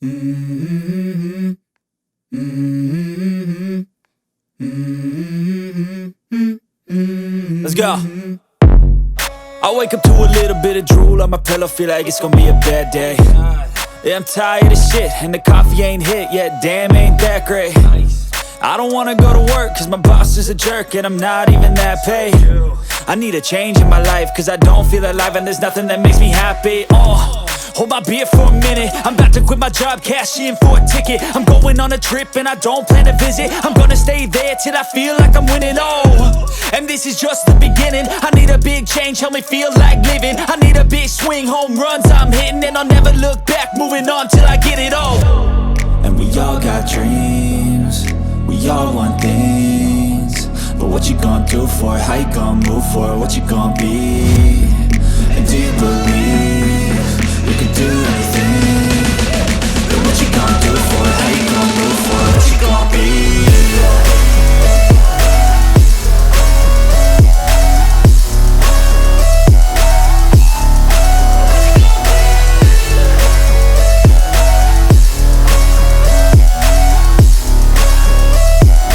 Mm-hmm. Mm-hmm. Mm-hmm. Let's go. I wake up to a little bit of drool on my pillow, feel like it's gonna be a bad day. Yeah, I'm tired of shit, and the coffee ain't hit yet, damn ain't that great. I don't wanna go to work, cause my boss is a jerk, and I'm not even that paid. I need a change in my life, cause I don't feel alive, and there's nothing that makes me happy. Hold my beer for a minute, I'm about to quit my job, cash in for a ticket. I'm going on a trip and I don't plan to visit. I'm gonna stay there till I feel like I'm winning, and this is just the beginning. I need a big change, help me feel like living. I need a big swing, home runs I'm hitting, and I'll never look back, moving on till I get it all. And we all got dreams, we all want things, but what you gonna do for it? How you gonna move for it? What you gonna be? And do you believe you can do anything? But what you gonna do for it? How you gonna move for it? What you gonna be?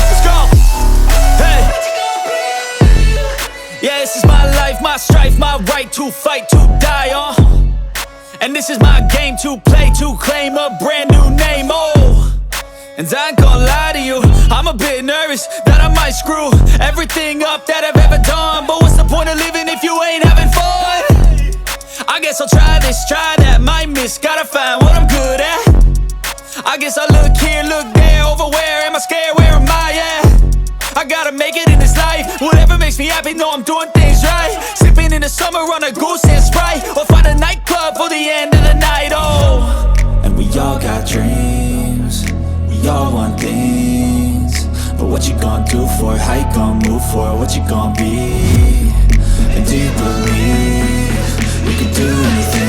Let's go! Hey! Yeah, this is my life, my strife, my right to fight, to die on. And this is my game to play, to claim a brand new name, And I ain't gonna lie to you, I'm a bit nervous that I might screw everything up that I've ever done. But what's the point of living if you ain't having fun? I guess I'll try this, try that, might miss, gotta find what I'm good at. I guess I look here, look there, over where am I scared, where am I at? I gotta make it in this life, whatever makes me happy, know I'm doing things right. Sipping in the summer on a goose and Sprite, or find a nightclub for the end of the night, And we all got dreams, we all want things, but what you gonna do for it? How you gonna move for it? What you gonna be? And do you believe you can do anything?